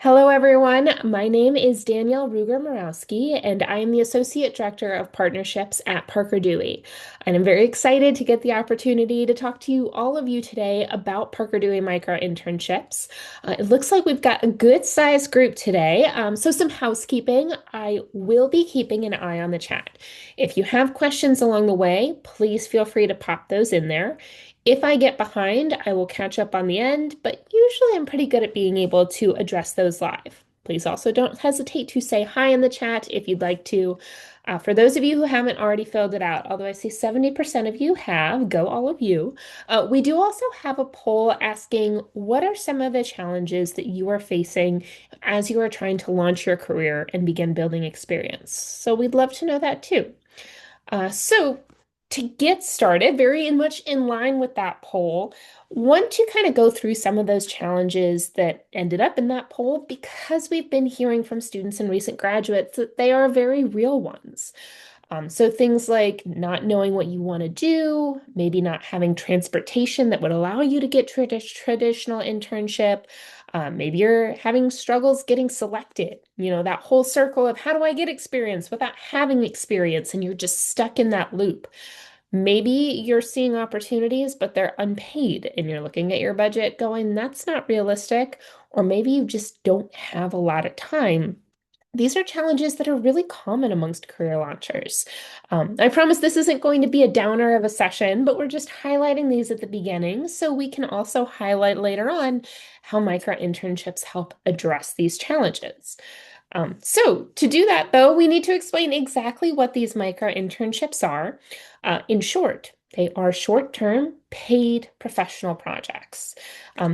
Hello, everyone. My name is Danielle Ruger-Morowski, and I am the Associate Director of Partnerships at Parker Dewey. And I'm very excited to get the opportunity to talk to all of you today about Parker Dewey Micro-Internships. It looks like we've got a good-sized group today. So some housekeeping. I will be keeping an eye on the chat. If you have questions along the way, please feel free to pop those in there. If I get behind, I will catch up on the end, but usually I'm pretty good at being able to address those live. Please also don't hesitate to say hi in the chat if you'd like to. For those of you who haven't already filled it out, although I see 70% of you have, go all of you. We do also have a poll asking what are some of the challenges that you are facing as you are trying to launch your career and begin building experience. So we'd love to know that too. So to get started, very much in line with that poll, want to kind of go through some of those challenges that ended up in that poll because we've been hearing from students and recent graduates that they are very real ones. So things like not knowing what you want to do, maybe not having transportation that would allow you to get traditional internship. Maybe you're having struggles getting selected. That whole circle of how do I get experience without having experience, and you're just stuck in that loop. Maybe you're seeing opportunities, but they're unpaid, and you're looking at your budget going, that's not realistic. Or maybe you just don't have a lot of time. These are challenges that are really common amongst career launchers. I promise this isn't going to be a downer of a session, but we're just highlighting these at the beginning so we can also highlight later on how micro internships help address these challenges. So to do that, though, we need to explain exactly what these micro internships are. In short, they are short-term paid professional projects.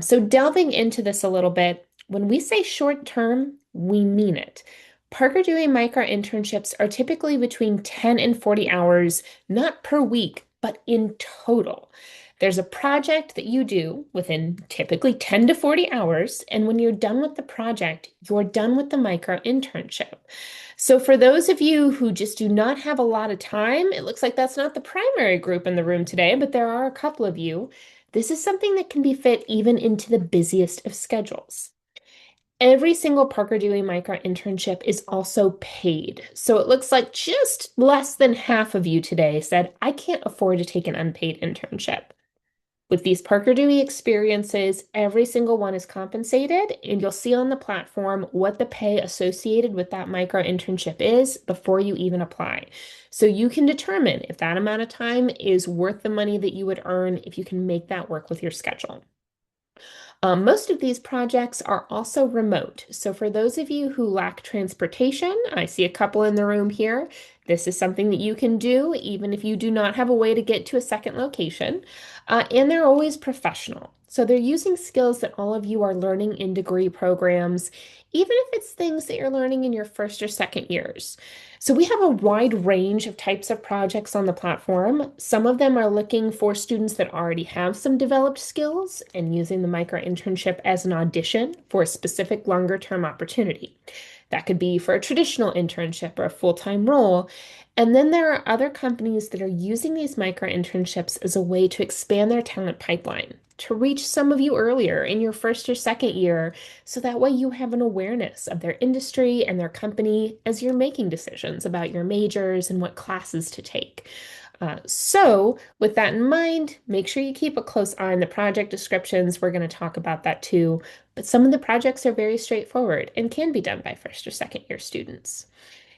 So delving into this a little bit, when we say short-term, we mean it. Parker Dewey micro-internships are typically between 10 and 40 hours, not per week, but in total. There's a project that you do within typically 10 to 40 hours, and when you're done with the project, you're done with the micro-internship. So for those of you who just do not have a lot of time, it looks like that's not the primary group in the room today, but there are a couple of you. This is something that can be fit even into the busiest of schedules. Every single Parker Dewey Micro internship is also paid. So it looks like just less than half of you today said, I can't afford to take an unpaid internship. With these Parker Dewey experiences, every single one is compensated, and you'll see on the platform what the pay associated with that micro internship is before you even apply. So you can determine if that amount of time is worth the money that you would earn if you can make that work with your schedule. Most of these projects are also remote. So for those of you who lack transportation, I see a couple in the room here. This is something that you can do even if you do not have a way to get to a second location. And they're always professional. So they're using skills that all of you are learning in degree programs, even if it's things that you're learning in your first or second years. So we have a wide range of types of projects on the platform. Some of them are looking for students that already have some developed skills and using the micro internship as an audition for a specific longer term opportunity. That could be for a traditional internship or a full-time role. And then there are other companies that are using these micro internships as a way to expand their talent pipeline, to reach some of you earlier in your first or second year, so that way you have an awareness of their industry and their company as you're making decisions about your majors and what classes to take. So with that in mind, make sure you keep a close eye on the project descriptions. We're going to talk about that too. But some of the projects are very straightforward and can be done by first or second year students.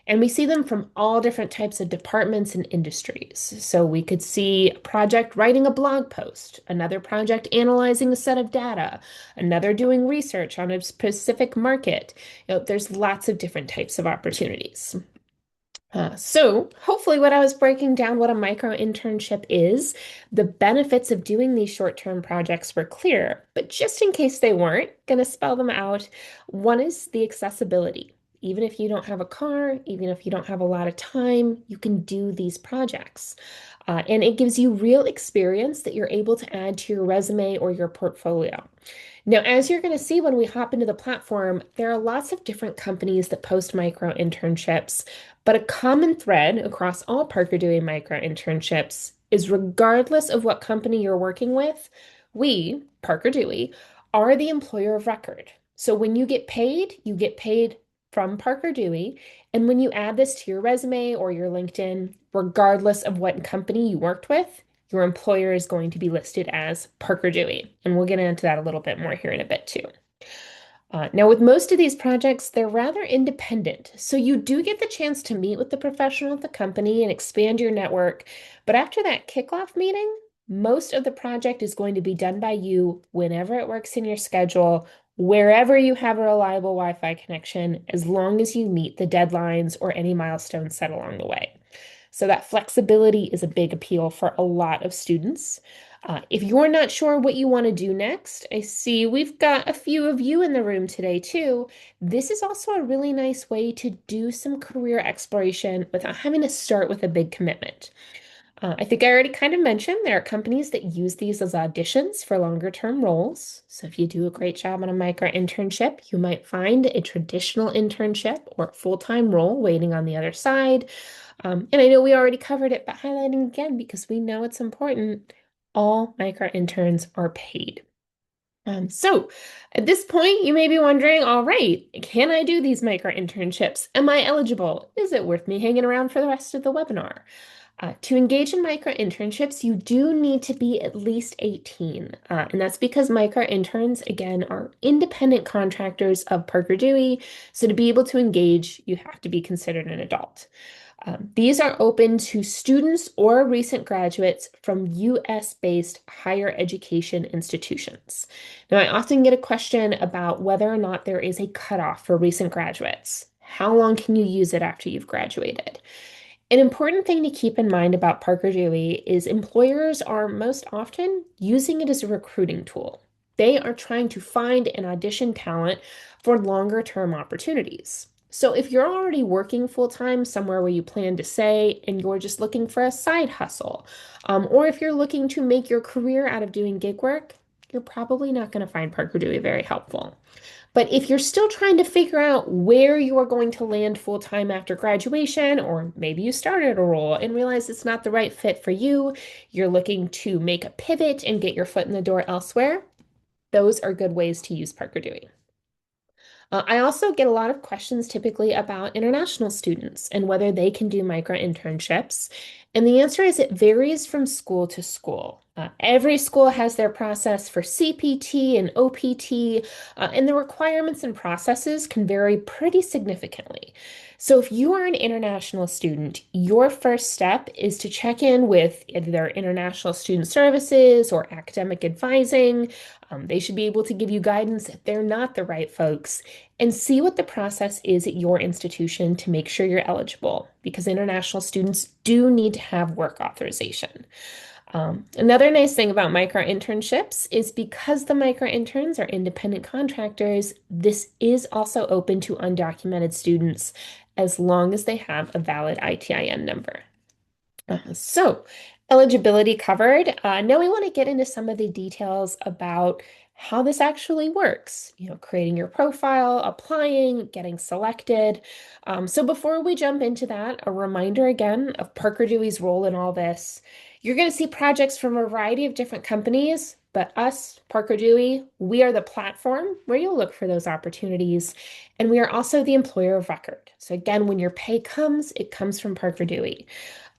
And we see them from all different types of departments and industries. So we could see a project writing a blog post, another project analyzing a set of data, another doing research on a specific market. There's lots of different types of opportunities. So hopefully what I was breaking down what a micro internship is, the benefits of doing these short-term projects were clear, but just in case they weren't, gonna spell them out. One is the accessibility. Even if you don't have a car, even if you don't have a lot of time, you can do these projects. And it gives you real experience that you're able to add to your resume or your portfolio. Now, as you're going to see when we hop into the platform, there are lots of different companies that post micro internships, but a common thread across all Parker Dewey micro internships is regardless of what company you're working with, we, Parker Dewey, are the employer of record. So when you get paid from Parker Dewey. And when you add this to your resume or your LinkedIn, regardless of what company you worked with, your employer is going to be listed as Parker Dewey. And we'll get into that a little bit more here in a bit too. Now, with most of these projects, they're rather independent. So you do get the chance to meet with the professional at the company and expand your network. But after that kickoff meeting, most of the project is going to be done by you whenever it works in your schedule, wherever you have a reliable Wi-Fi connection, as long as you meet the deadlines or any milestones set along the way. So that flexibility is a big appeal for a lot of students. If you're not sure what you want to do next, I see we've got a few of you in the room today too. This is also a really nice way to do some career exploration without having to start with a big commitment. I think I already kind of mentioned there are companies that use these as auditions for longer term roles. So if you do a great job on a micro internship, you might find a traditional internship or full-time role waiting on the other side. And I know we already covered it, but highlighting again because we know it's important, all micro interns are paid. So at this point, you may be wondering, all right, can I do these micro internships? Am I eligible? Is it worth me hanging around for the rest of the webinar? To engage in micro internships, you do need to be at least 18. And that's because micro interns, again, are independent contractors of Parker Dewey. So to be able to engage, you have to be considered an adult. These are open to students or recent graduates from US-based higher education institutions. Now, I often get a question about whether or not there is a cutoff for recent graduates. How long can you use it after you've graduated? An important thing to keep in mind about Parker Dewey is employers are most often using it as a recruiting tool. They are trying to find and audition talent for longer term opportunities. So if you're already working full time somewhere where you plan to stay and you're just looking for a side hustle, or if you're looking to make your career out of doing gig work, you're probably not going to find Parker Dewey very helpful. But if you're still trying to figure out where you are going to land full time after graduation, or maybe you started a role and realize it's not the right fit for you, you're looking to make a pivot and get your foot in the door elsewhere, those are good ways to use Parker Dewey. I also get a lot of questions typically about international students and whether they can do micro internships. And the answer is it varies from school to school. Every school has their process for CPT and OPT, and the requirements and processes can vary pretty significantly. So, if you are an international student, your first step is to check in with either International Student Services or academic advising. They should be able to give you guidance if they're not the right folks and see what the process is at your institution to make sure you're eligible because international students do need to have work authorization. Another nice thing about micro internships is because the micro interns are independent contractors, this is also open to undocumented students as long as they have a valid ITIN number. So, eligibility covered. Now we want to get into some of the details about how this actually works. Creating your profile, applying, getting selected. So before we jump into that, a reminder again of Parker Dewey's role in all this. You're going to see projects from a variety of different companies, but us, Parker Dewey, we are the platform where you'll look for those opportunities. And we are also the employer of record. So again, when your pay comes, it comes from Parker Dewey.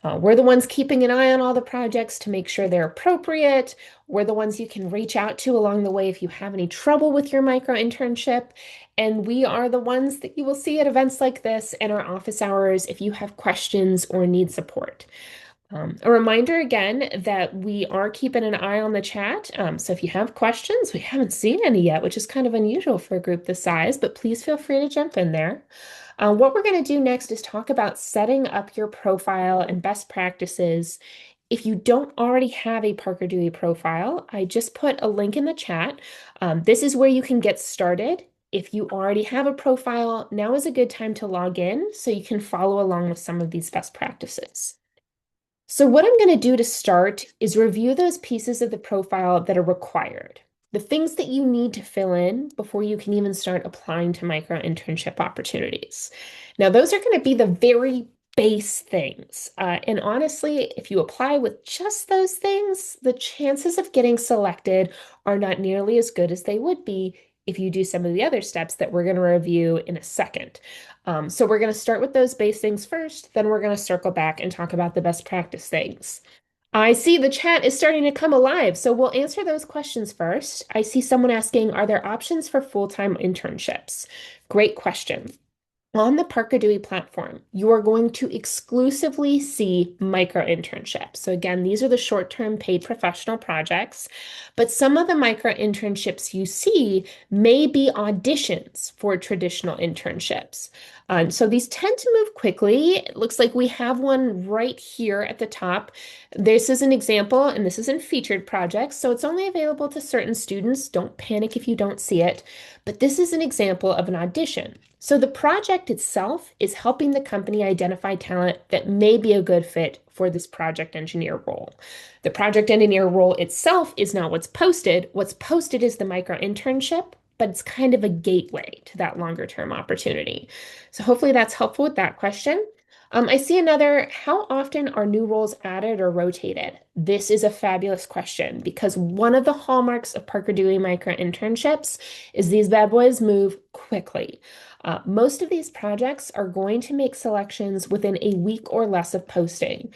We're the ones keeping an eye on all the projects to make sure they're appropriate. We're the ones you can reach out to along the way if you have any trouble with your micro internship. And we are the ones that you will see at events like this and our office hours if you have questions or need support. A reminder again that we are keeping an eye on the chat. So if you have questions, we haven't seen any yet, which is kind of unusual for a group this size, but please feel free to jump in there. What we're going to do next is talk about setting up your profile and best practices. If you don't already have a Parker Dewey profile, I just put a link in the chat. This is where you can get started. If you already have a profile, now is a good time to log in so you can follow along with some of these best practices. So what I'm going to do to start is review those pieces of the profile that are required, the things that you need to fill in before you can even start applying to micro internship opportunities. Now, those are going to be the very base things. And honestly, if you apply with just those things, the chances of getting selected are not nearly as good as they would be if you do some of the other steps that we're going to review in a second. So we're going to start with those base things first, then we're going to circle back and talk about the best practice things. I see the chat is starting to come alive, so we'll answer those questions first. I see someone asking, are there options for full-time internships? Great question. On the Parker Dewey platform, you are going to exclusively see micro internships. So again, these are the short-term paid professional projects, but some of the micro internships you see may be auditions for traditional internships. So these tend to move quickly. It looks like we have one right here at the top. This is an example, and this is in featured projects, so it's only available to certain students. Don't panic if you don't see it, but this is an example of an audition. So the project itself is helping the company identify talent that may be a good fit for this project engineer role. The project engineer role itself is not what's posted. What's posted is the micro internship, but it's kind of a gateway to that longer term opportunity. So hopefully that's helpful with that question. I see another, how often are new roles added or rotated? This is a fabulous question because one of the hallmarks of Parker Dewey micro-internships is these bad boys move quickly. Most of these projects are going to make selections within a week or less of posting.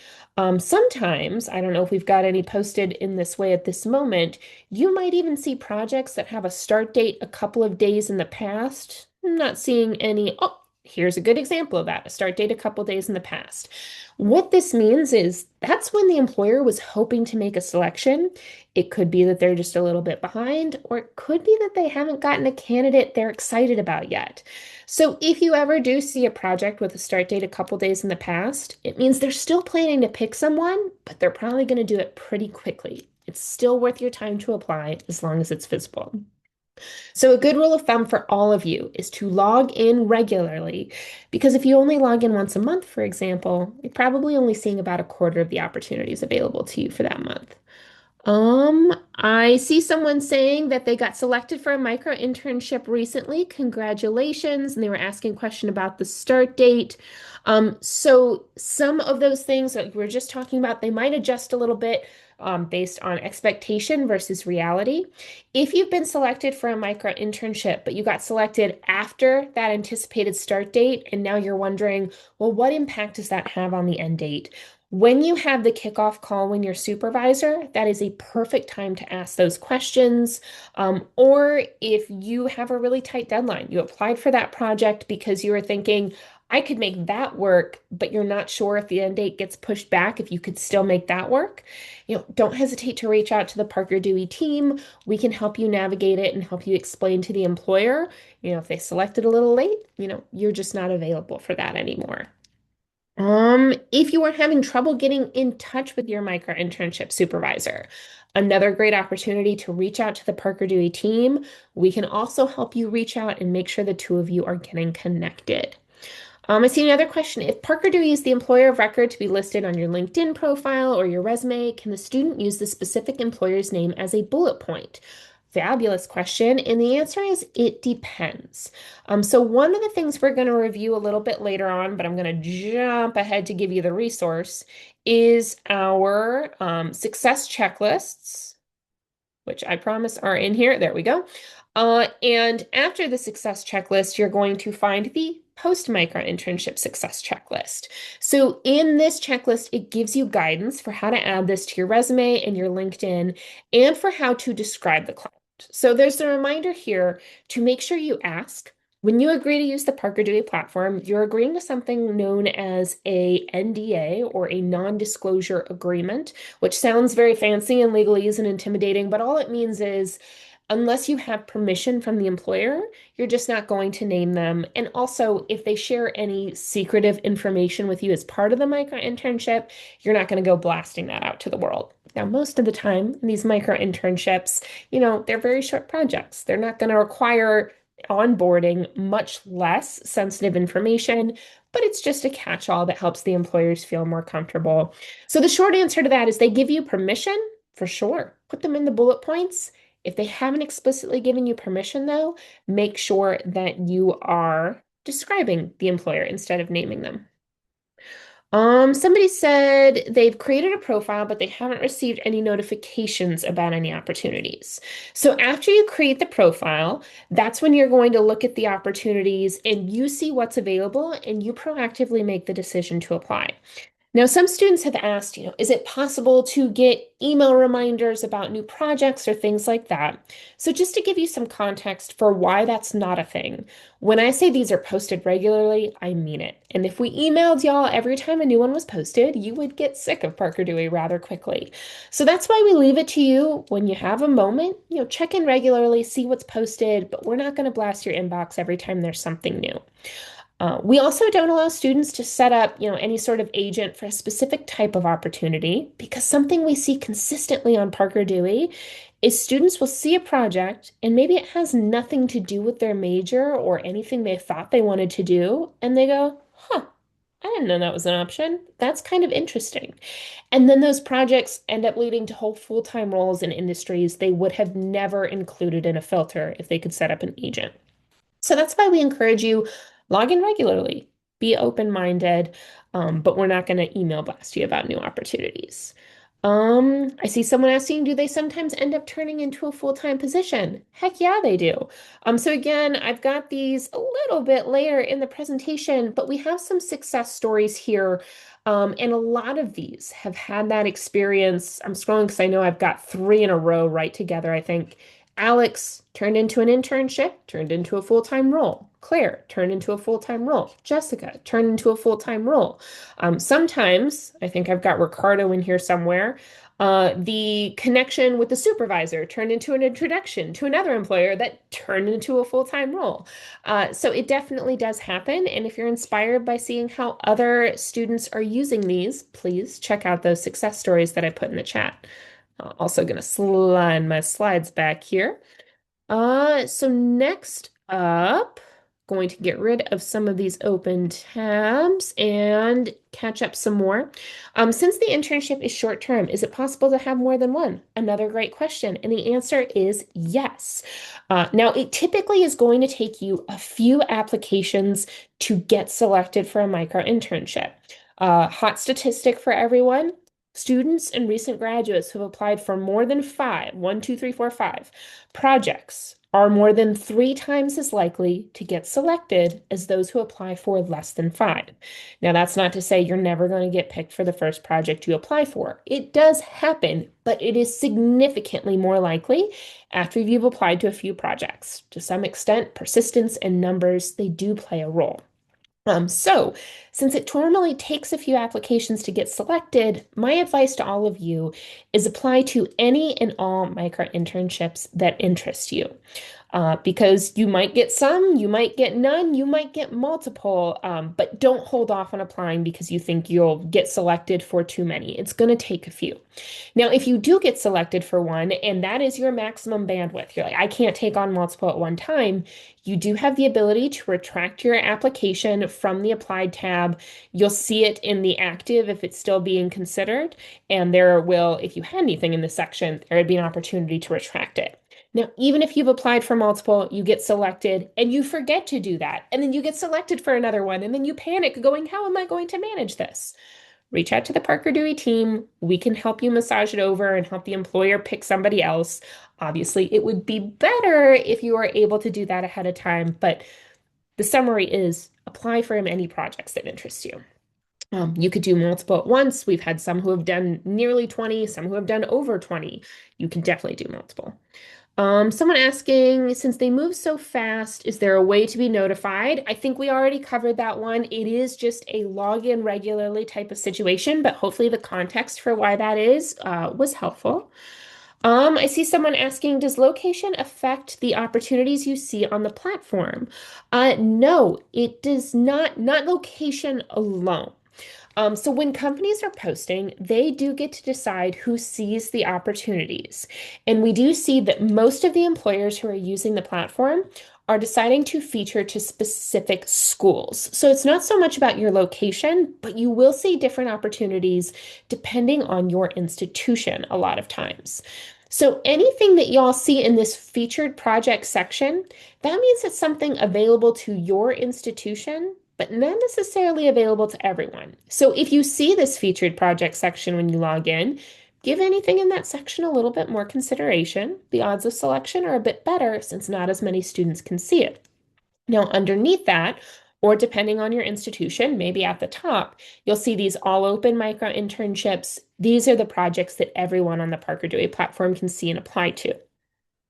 Sometimes, I don't know if we've got any posted in this way at this moment, you might even see projects that have a start date a couple of days in the past. I'm not seeing any. Oh, here's a good example of that, a start date a couple days in the past. What this means is that's when the employer was hoping to make a selection. It could be that they're just a little bit behind, or it could be that they haven't gotten a candidate they're excited about yet. So if you ever do see a project with a start date a couple days in the past, it means they're still planning to pick someone, but they're probably going to do it pretty quickly. It's still worth your time to apply as long as it's visible. So a good rule of thumb for all of you is to log in regularly, because if you only log in once a month, for example, you're probably only seeing about a quarter of the opportunities available to you for that month. I see someone saying that they got selected for a micro internship recently. Congratulations. And they were asking a question about the start date. So some of those things that we were just talking about, they might adjust a little bit based on expectation versus reality. If you've been selected for a micro internship, but you got selected after that anticipated start date, and now you're wondering, well, what impact does that have on the end date? When you have the kickoff call when your supervisor, that is a perfect time to ask those questions. Or if you have a really tight deadline, you applied for that project because you were thinking, I could make that work, but you're not sure if the end date gets pushed back, if you could still make that work. Don't hesitate to reach out to the Parker Dewey team. We can help you navigate it and help you explain to the employer, if they selected a little late, you're just not available for that anymore. If you are having trouble getting in touch with your micro internship supervisor, another great opportunity to reach out to the Parker Dewey team. We can also help you reach out and make sure the two of you are getting connected. I see another question. If Parker Dewey is the employer of record to be listed on your LinkedIn profile or your resume, can the student use the specific employer's name as a bullet point? Fabulous question. And the answer is it depends. So one of the things we're going to review a little bit later on, but I'm going to jump ahead to give you the resource, is our success checklists, which I promise are in here. There we go. And after the success checklist, you're going to find the post-micro internship success checklist. So in this checklist, it gives you guidance for how to add this to your resume and your LinkedIn and for how to describe the client. So there's a reminder here to make sure you ask, when you agree to use the Parker Dewey platform, you're agreeing to something known as a NDA or a non-disclosure agreement, which sounds very fancy and legalese and intimidating, but all it means is unless you have permission from the employer, you're just not going to name them. And also, if they share any secretive information with you as part of the micro internship, you're not going to go blasting that out to the world. Now, most of the time, these micro internships, they're very short projects. They're not going to require onboarding, much less sensitive information, but it's just a catch-all that helps the employers feel more comfortable. So the short answer to that is they give you permission, for sure. Put them in the bullet points. If they haven't explicitly given you permission, though, make sure that you are describing the employer instead of naming them. Somebody said they've created a profile, but they haven't received any notifications about any opportunities. So after you create the profile, that's when you're going to look at the opportunities and you see what's available and you proactively make the decision to apply. Now, some students have asked, is it possible to get email reminders about new projects or things like that? So, just to give you some context for why that's not a thing, when I say these are posted regularly, I mean it. And if we emailed y'all every time a new one was posted, you would get sick of Parker Dewey rather quickly. So, that's why we leave it to you when you have a moment, check in regularly, see what's posted, but we're not going to blast your inbox every time there's something new. We also don't allow students to set up, any sort of agent for a specific type of opportunity because something we see consistently on Parker Dewey is students will see a project and maybe it has nothing to do with their major or anything they thought they wanted to do, and they go, huh, I didn't know that was an option. That's kind of interesting. And then those projects end up leading to whole full-time roles in industries they would have never included in a filter if they could set up an agent. So that's why we encourage you log in regularly, be open-minded, but we're not going to email blast you about new opportunities. I see someone asking, do they sometimes end up turning into a full-time position? Heck yeah, they do. So again, I've got these a little bit later in the presentation, but we have some success stories here. And a lot of these have had that experience. I'm scrolling because I know I've got three in a row right together, I think. Alex turned into an internship, turned into a full-time role. Claire turned into a full-time role. Jessica turned into a full-time role. Sometimes, I think I've got Ricardo in here somewhere, the connection with the supervisor turned into an introduction to another employer that turned into a full-time role. So it definitely does happen. And if you're inspired by seeing how other students are using these, please check out those success stories that I put in the chat. Also going to slide my slides back here. So next up, going to get rid of some of these open tabs and catch up some more. Since the internship is short term, is it possible to have more than one? Another great question. And the answer is yes. Now, it typically is going to take you a few applications to get selected for a micro internship. Hot statistic for everyone. Students and recent graduates who have applied for more than five, 1, 2, 3, 4, 5 projects are more than 3 times as likely to get selected as those who apply for less than five. Now, that's not to say you're never going to get picked for the first project you apply for. It does happen, but it is significantly more likely after you've applied to a few projects. To some extent, persistence and numbers, they do play a role. So, since it normally takes a few applications to get selected, my advice to all of you is apply to any and all micro internships that interest you. Because you might get some, you might get none, you might get multiple, but don't hold off on applying because you think you'll get selected for too many. It's going to take a few. Now, if you do get selected for one and that is your maximum bandwidth, you're like, I can't take on multiple at one time, you do have the ability to retract your application from the applied tab. You'll see it in the active if it's still being considered, and there will, if you had anything in this section, there would be an opportunity to retract it. Now, even if you've applied for multiple, you get selected and you forget to do that, and then you get selected for another one, and then you panic going, how am I going to manage this? Reach out to the Parker Dewey team. We can help you massage it over and help the employer pick somebody else. Obviously, it would be better if you were able to do that ahead of time, but the summary is apply for any projects that interest you. You could do multiple at once. We've had some who have done nearly 20, some who have done over 20. You can definitely do multiple. Someone asking, since they move so fast, is there a way to be notified? I think we already covered that one. It is just a login regularly type of situation, but hopefully the context for why that is was helpful. I see someone asking, does location affect the opportunities you see on the platform? No, it does not location alone. So when companies are posting, they do get to decide who sees the opportunities. And we do see that most of the employers who are using the platform are deciding to feature to specific schools. So it's not so much about your location, but you will see different opportunities depending on your institution a lot of times. So anything that y'all see in this featured project section, that means it's something available to your institution but not necessarily available to everyone. So if you see this featured project section when you log in, give anything in that section a little bit more consideration. The odds of selection are a bit better since not as many students can see it. Now, underneath that, or depending on your institution, maybe at the top, you'll see these all open micro internships. These are the projects that everyone on the Parker Dewey platform can see and apply to.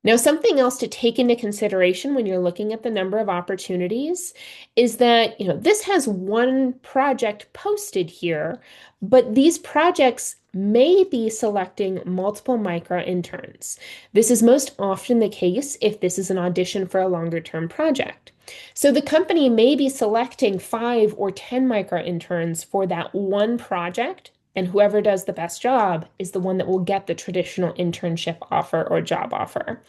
Now, something else to take into consideration when you're looking at the number of opportunities is that, this has one project posted here, but these projects may be selecting multiple micro interns. This is most often the case if this is an audition for a longer term project. So the company may be selecting 5 or 10 micro interns for that one project, and whoever does the best job is the one that will get the traditional internship offer or job offer.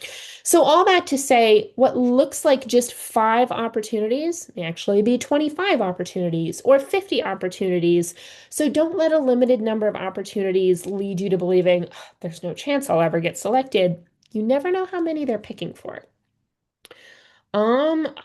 So, all that to say, what looks like just 5 opportunities may actually be 25 opportunities or 50 opportunities. So, don't let a limited number of opportunities lead you to believing, "Oh, there's no chance I'll ever get selected." You never know how many they're picking for.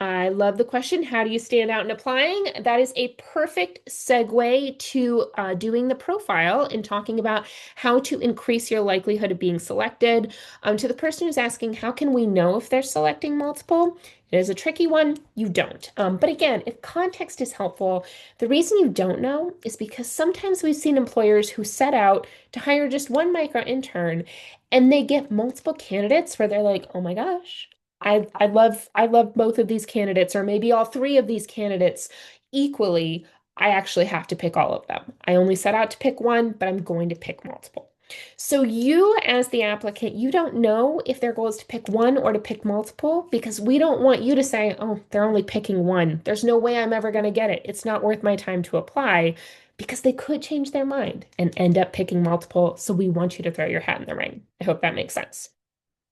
I love the question. How do you stand out in applying? That is a perfect segue to doing the profile and talking about how to increase your likelihood of being selected. To the person who's asking, how can we know if they're selecting multiple? It is a tricky one. You don't. But again, if context is helpful, the reason you don't know is because sometimes we've seen employers who set out to hire just one micro intern and they get multiple candidates where they're like, oh my gosh. I love both of these candidates, or maybe all 3 of these candidates equally. I actually have to pick all of them. I only set out to pick one, but I'm going to pick multiple. So you, as the applicant, you don't know if their goal is to pick one or to pick multiple because we don't want you to say, oh, they're only picking one. There's no way I'm ever going to get it. It's not worth my time to apply because they could change their mind and end up picking multiple. So we want you to throw your hat in the ring. I hope that makes sense.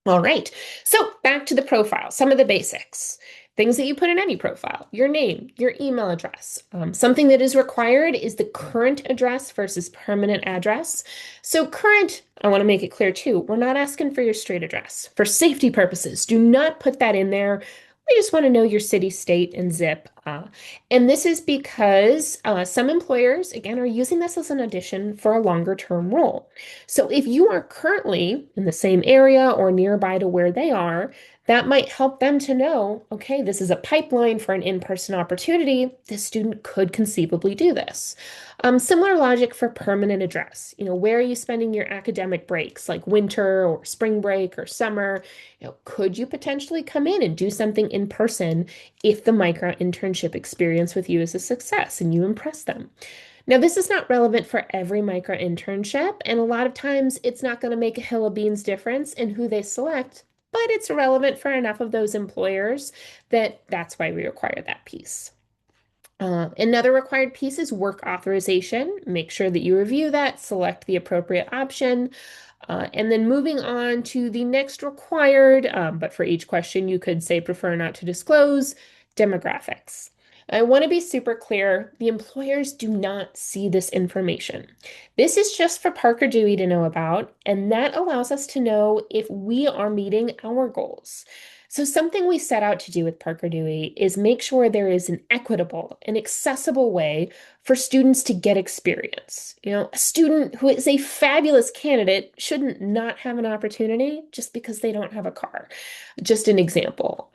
All right, so back to the profile, some of the basics. Things that you put in any profile, your name, your email address. Something that is required is the current address versus permanent address. So current, I want to make it clear too, we're not asking for your street address. For safety purposes, do not put that in there. We just want to know your city, state, and zip. And this is because some employers, again, are using this as an audition for a longer term role. So if you are currently in the same area or nearby to where they are, that might help them to know, okay, this is a pipeline for an in-person opportunity. This student could conceivably do this. Similar logic for permanent address. Where are you spending your academic breaks, like winter or spring break or summer? Could you potentially come in and do something in person if the micro internship experience with you is a success and you impress them? Now, this is not relevant for every micro internship, and a lot of times it's not going to make a hill of beans difference in who they select, but it's relevant for enough of those employers that that's why we require that piece. Another required piece is work authorization. Make sure that you review that, select the appropriate option. And then moving on to the next required, but for each question, you could say prefer not to disclose, demographics. I want to be super clear, the employers do not see this information. This is just for Parker Dewey to know about, and that allows us to know if we are meeting our goals. So something we set out to do with Parker Dewey is make sure there is an equitable and accessible way for students to get experience. A student who is a fabulous candidate shouldn't not have an opportunity just because they don't have a car. Just an example,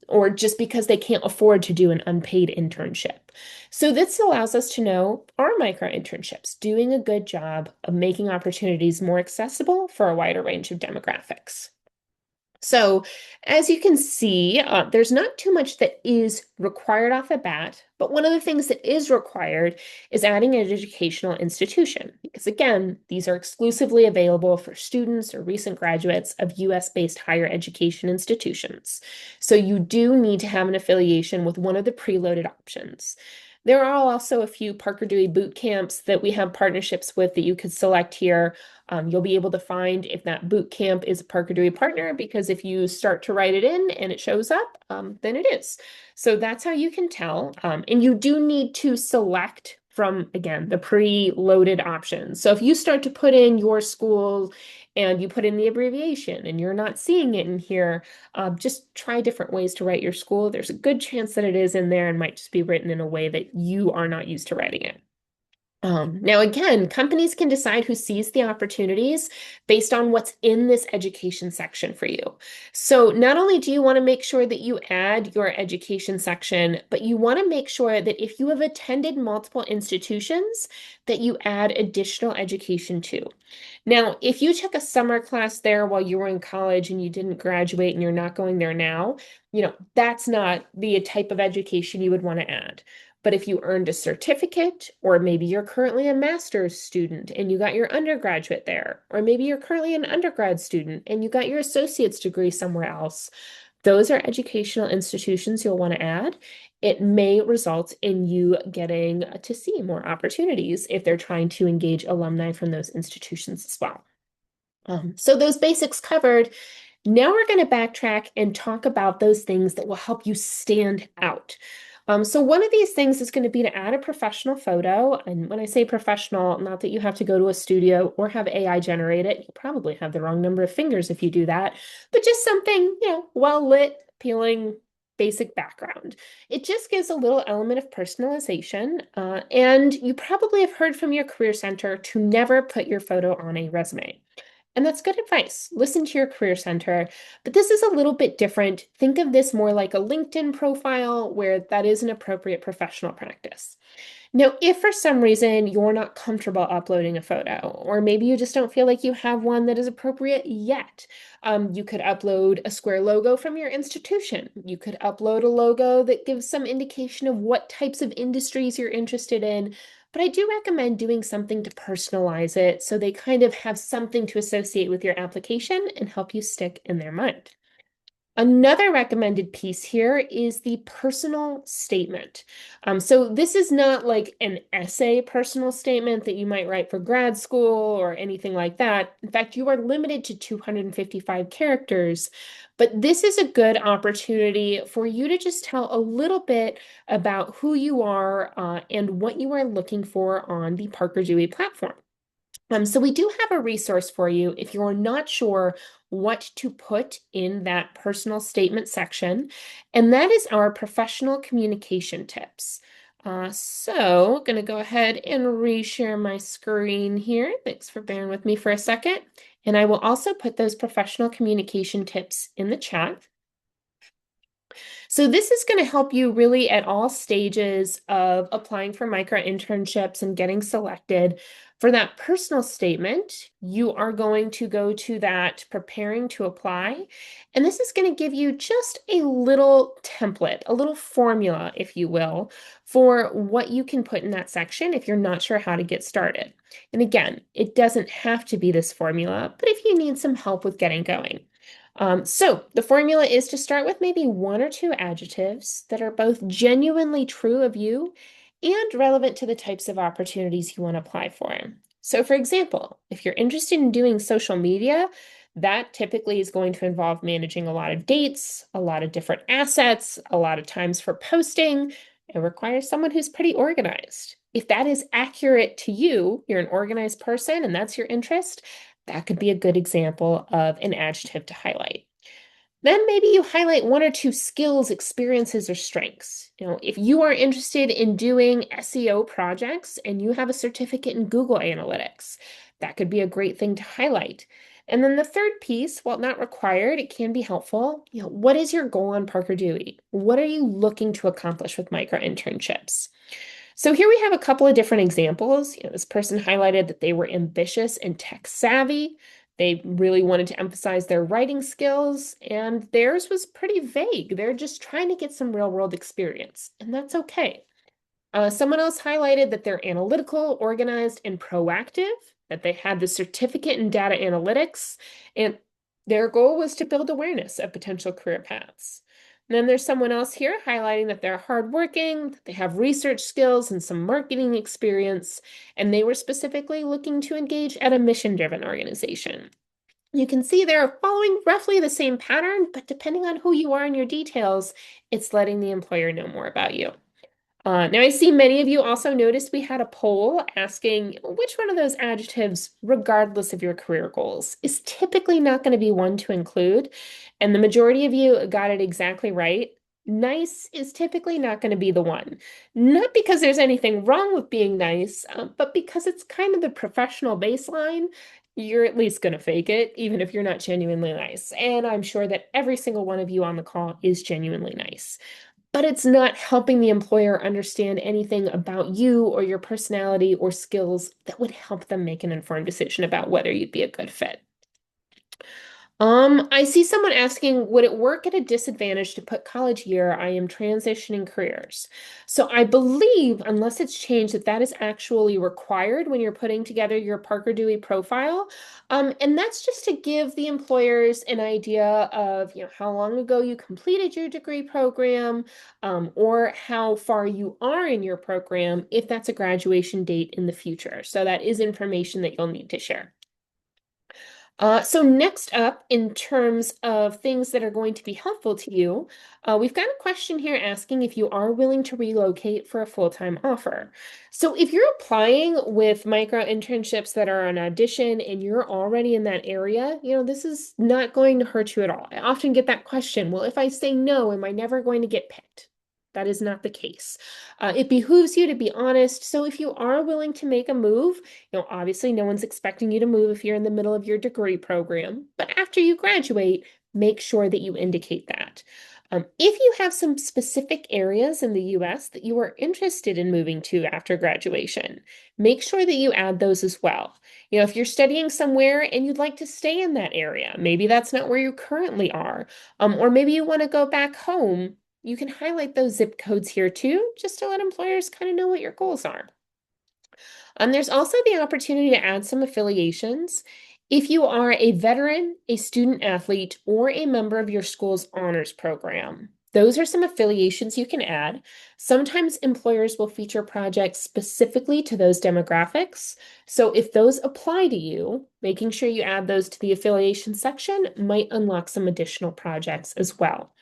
or just because they can't afford to do an unpaid internship. So this allows us to know, are micro internships doing a good job of making opportunities more accessible for a wider range of demographics? So, as you can see, there's not too much that is required off the bat, but one of the things that is required is adding an educational institution, because again, these are exclusively available for students or recent graduates of US-based higher education institutions. So you do need to have an affiliation with one of the preloaded options. There are also a few Parker Dewey boot camps that we have partnerships with that you could select here. You'll be able to find if that boot camp is a Parker Dewey partner, because if you start to write it in and it shows up, then it is. So that's how you can tell. And you do need to select from, again, the pre-loaded options. So if you start to put in your school and you put in the abbreviation and you're not seeing it in here, just try different ways to write your school. There's a good chance that it is in there and might just be written in a way that you are not used to writing it. Now, again, companies can decide who sees the opportunities based on what's in this education section for you. So not only do you want to make sure that you add your education section, but you want to make sure that if you have attended multiple institutions, that you add additional education too. Now, if you took a summer class there while you were in college and you didn't graduate and you're not going there now, that's not the type of education you would want to add. But if you earned a certificate, or maybe you're currently a master's student and you got your undergraduate there, or maybe you're currently an undergrad student and you got your associate's degree somewhere else, those are educational institutions you'll want to add. It may result in you getting to see more opportunities if they're trying to engage alumni from those institutions as well. So those basics covered. Now we're going to backtrack and talk about those things that will help you stand out. So one of these things is going to be to add a professional photo. And when I say professional, not that you have to go to a studio or have AI generate it. You probably have the wrong number of fingers if you do that, but just something, well lit, appealing, basic background. It just gives a little element of personalization. And you probably have heard from your career center to never put your photo on a resume. And that's good advice. Listen to your career center. But this is a little bit different. Think of this more like a LinkedIn profile where that is an appropriate professional practice. Now, if for some reason you're not comfortable uploading a photo, or maybe you just don't feel like you have one that is appropriate yet, you could upload a square logo from your institution. You could upload a logo that gives some indication of what types of industries you're interested in. But I do recommend doing something to personalize it so they kind of have something to associate with your application and help you stick in their mind. Another recommended piece here is the personal statement. So this is not like an essay personal statement that you might write for grad school or anything like that. In fact, you are limited to 255 characters, but this is a good opportunity for you to just tell a little bit about who you are and what you are looking for on the Parker Dewey platform. So we do have a resource for you if you're not sure what to put in that personal statement section, and that is our professional communication tips. So going to go ahead and reshare my screen here. Thanks for bearing with me for a second. And I will also put those professional communication tips in the chat. So this is going to help you really at all stages of applying for micro-internships and getting selected. For that personal statement, you are going to go to that preparing to apply. And this is going to give you just a little template, a little formula, if you will, for what you can put in that section if you're not sure how to get started. And again, it doesn't have to be this formula, but if you need some help with getting going. So the formula is to start with maybe one or two adjectives that are both genuinely true of you and relevant to the types of opportunities you want to apply for. So for example, if you're interested in doing social media, that typically is going to involve managing a lot of dates, a lot of different assets, a lot of times for posting. It requires someone who's pretty organized. If that is accurate to you, you're an organized person and that's your interest, that could be a good example of an adjective to highlight. Then maybe you highlight one or two skills, experiences, or strengths. If you are interested in doing SEO projects and you have a certificate in Google Analytics, that could be a great thing to highlight. And then the third piece, while not required, it can be helpful. What is your goal on Parker Dewey? What are you looking to accomplish with micro-internships? So here we have a couple of different examples. This person highlighted that they were ambitious and tech savvy. They really wanted to emphasize their writing skills, and theirs was pretty vague. They're just trying to get some real world experience, and that's okay. Someone else highlighted that they're analytical, organized, and proactive, that they had the certificate in data analytics, and their goal was to build awareness of potential career paths. And then there's someone else here highlighting that they're hardworking, that they have research skills and some marketing experience, and they were specifically looking to engage at a mission-driven organization. You can see they're following roughly the same pattern, but depending on who you are and your details, it's letting the employer know more about you. Now, I see many of you also noticed we had a poll asking which one of those adjectives, regardless of your career goals, is typically not going to be one to include. And the majority of you got it exactly right. Nice is typically not going to be the one. Not because there's anything wrong with being nice, but because it's kind of the professional baseline. You're at least going to fake it, even if you're not genuinely nice. And I'm sure that every single one of you on the call is genuinely nice, but it's not helping the employer understand anything about you or your personality or skills that would help them make an informed decision about whether you'd be a good fit. I see someone asking, would it work at a disadvantage to put college year? I am transitioning careers. So I believe, unless it's changed, that that is actually required when you're putting together your Parker Dewey profile. And that's just to give the employers an idea of, how long ago you completed your degree program, or how far you are in your program, if that's a graduation date in the future. So that is information that you'll need to share. So next up, in terms of things that are going to be helpful to you, we've got a question here asking if you are willing to relocate for a full-time offer. So if you're applying with micro-internships that are on audition and you're already in that area, this is not going to hurt you at all. I often get that question, well, if I say no, am I never going to get picked? That is not the case. It behooves you to be honest. So if you are willing to make a move, obviously no one's expecting you to move if you're in the middle of your degree program, but after you graduate, make sure that you indicate that. If you have some specific areas in the US that you are interested in moving to after graduation, make sure that you add those as well. If you're studying somewhere and you'd like to stay in that area, maybe that's not where you currently are, or maybe you want to go back home, you can highlight those zip codes here too, just to let employers kind of know what your goals are. There's also the opportunity to add some affiliations. If you are a veteran, a student athlete, or a member of your school's honors program, those are some affiliations you can add. Sometimes employers will feature projects specifically to those demographics. So if those apply to you, making sure you add those to the affiliation section might unlock some additional projects as well.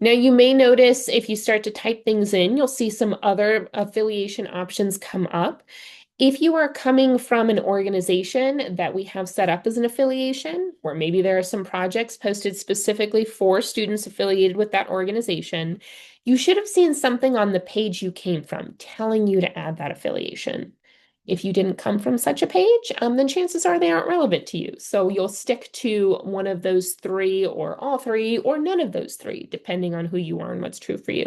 Now, you may notice if you start to type things in, you'll see some other affiliation options come up. If you are coming from an organization that we have set up as an affiliation, or maybe there are some projects posted specifically for students affiliated with that organization, you should have seen something on the page you came from telling you to add that affiliation. If you didn't come from such a page, then chances are they aren't relevant to you. So you'll stick to one of those three, or all three, or none of those three, depending on who you are and what's true for you.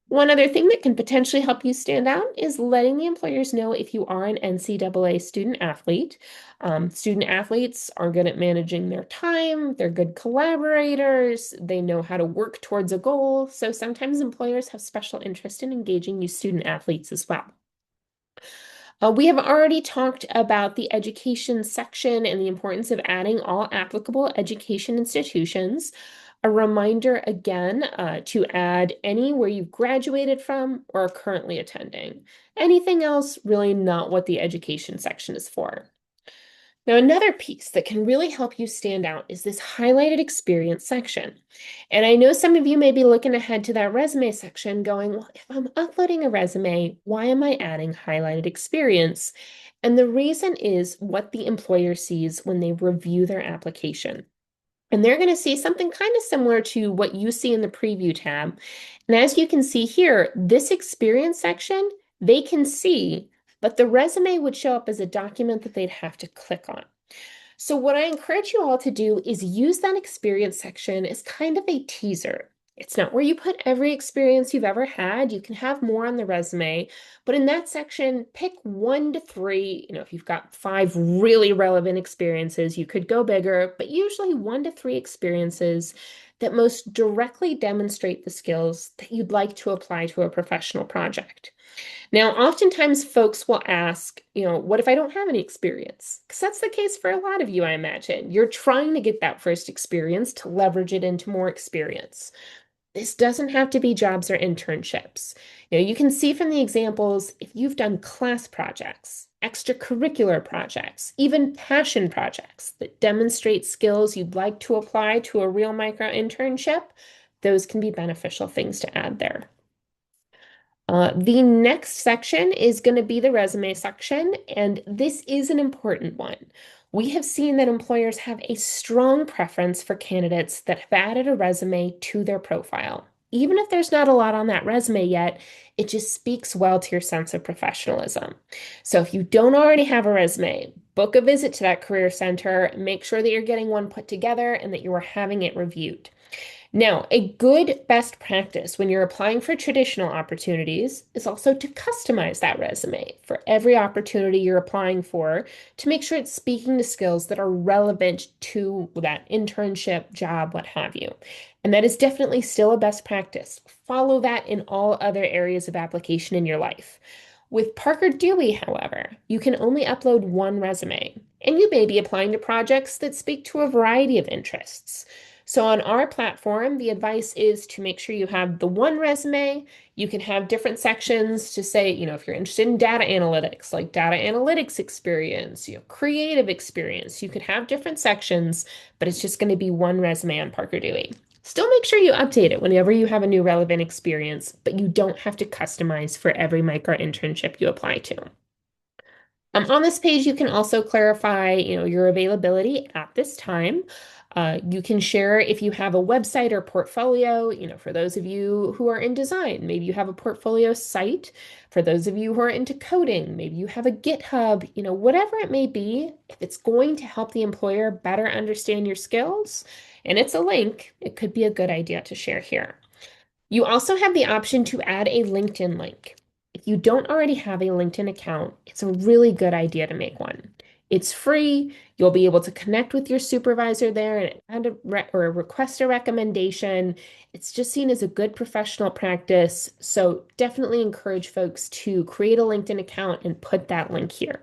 One other thing that can potentially help you stand out is letting the employers know if you are an NCAA student athlete. Student athletes are good at managing their time, they're good collaborators, they know how to work towards a goal. So sometimes employers have special interest in engaging you student athletes as well. We have already talked about the education section and the importance of adding all applicable education institutions. A reminder again to add any where you've graduated from or are currently attending. Anything else, really not what the education section is for. Now, another piece that can really help you stand out is this highlighted experience section. And I know some of you may be looking ahead to that resume section going, well, if I'm uploading a resume, why am I adding highlighted experience? And the reason is what the employer sees when they review their application. And they're going to see something kind of similar to what you see in the preview tab. And as you can see here, this experience section, they can see, but the resume would show up as a document that they'd have to click on. So what I encourage you all to do is use that experience section as kind of a teaser. It's not where you put every experience you've ever had. You can have more on the resume, but in that section, pick 1 to 3. If you've got 5 really relevant experiences, you could go bigger, but usually 1 to 3 experiences that most directly demonstrate the skills that you'd like to apply to a professional project. Now, oftentimes folks will ask, what if I don't have any experience? Because that's the case for a lot of you, I imagine. You're trying to get that first experience to leverage it into more experience. This doesn't have to be jobs or internships. You can see from the examples, if you've done class projects, extracurricular projects, even passion projects that demonstrate skills you'd like to apply to a real micro internship, those can be beneficial things to add there. The next section is going to be the resume section, and this is an important one. We have seen that employers have a strong preference for candidates that have added a resume to their profile. Even if there's not a lot on that resume yet, it just speaks well to your sense of professionalism. So if you don't already have a resume, book a visit to that career center, make sure that you're getting one put together and that you are having it reviewed. Now, a good best practice when you're applying for traditional opportunities is also to customize that resume for every opportunity you're applying for to make sure it's speaking to skills that are relevant to that internship, job, what have you. And that is definitely still a best practice. Follow that in all other areas of application in your life. With Parker Dewey, however, you can only upload one resume, and you may be applying to projects that speak to a variety of interests. So on our platform, the advice is to make sure you have the one resume. You can have different sections to say, if you're interested in data analytics, like data analytics experience, creative experience, you could have different sections, but it's just going to be one resume on Parker Dewey. Still make sure you update it whenever you have a new relevant experience, but you don't have to customize for every micro internship you apply to. On this page, you can also clarify, your availability at this time. You can share if you have a website or portfolio, for those of you who are in design, maybe you have a portfolio site. For those of you who are into coding, maybe you have a GitHub, whatever it may be, if it's going to help the employer better understand your skills, and it's a link, it could be a good idea to share here. You also have the option to add a LinkedIn link. If you don't already have a LinkedIn account, it's a really good idea to make one. It's free. You'll be able to connect with your supervisor there and or request a recommendation. It's just seen as a good professional practice. So definitely encourage folks to create a LinkedIn account and put that link here.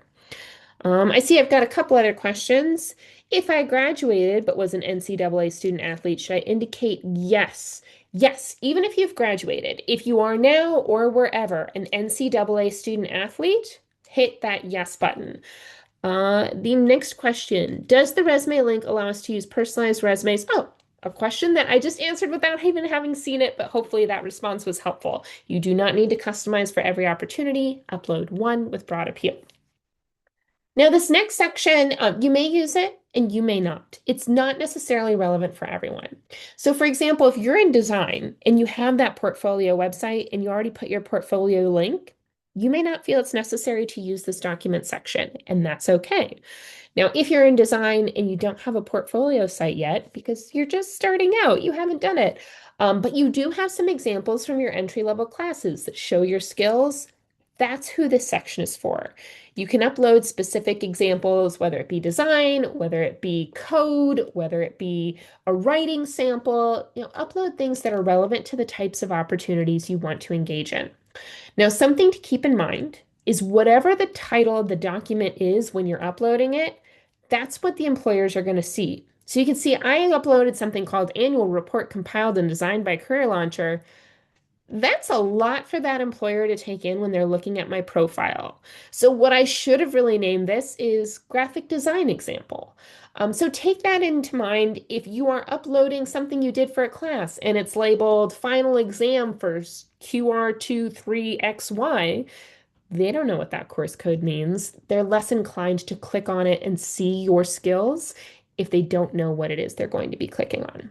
I see I've got a couple other questions. If I graduated but was an NCAA student athlete, should I indicate yes? Yes, even if you've graduated. If you are now or wherever an NCAA student athlete, hit that yes button. The next question, does the resume link allow us to use personalized resumes? Oh, a question that I just answered without even having seen it, but hopefully that response was helpful. You do not need to customize for every opportunity. Upload one with broad appeal. Now, this next section, you may use it and you may not. It's not necessarily relevant for everyone. So, for example, if you're in design and you have that portfolio website and you already put your portfolio link, you may not feel it's necessary to use this document section, and that's okay. Now, if you're in design and you don't have a portfolio site yet because you're just starting out, you haven't done it, but you do have some examples from your entry-level classes that show your skills, that's who this section is for. You can upload specific examples, whether it be design, whether it be code, whether it be a writing sample, upload things that are relevant to the types of opportunities you want to engage in. Now, something to keep in mind is whatever the title of the document is when you're uploading it, that's what the employers are going to see. So you can see I uploaded something called Annual Report Compiled and Designed by Career Launcher. That's a lot for that employer to take in when they're looking at my profile. So what I should have really named this is graphic design example. So take that into mind if you are uploading something you did for a class and it's labeled final exam for QR23XY. They don't know what that course code means. They're less inclined to click on it and see your skills if they don't know what it is they're going to be clicking on.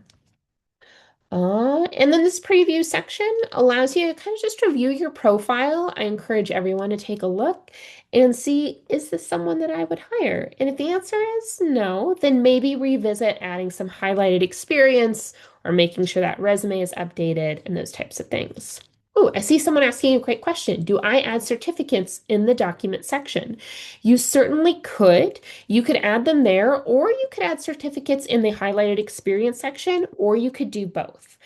And then this preview section allows you to kind of just review your profile. I encourage everyone to take a look and see, is this someone that I would hire? And if the answer is no, then maybe revisit adding some highlighted experience or making sure that resume is updated and those types of things. Oh, I see someone asking a great question. Do I add certificates in the document section? You certainly could. You could add them there, or you could add certificates in the highlighted experience section, or you could do both.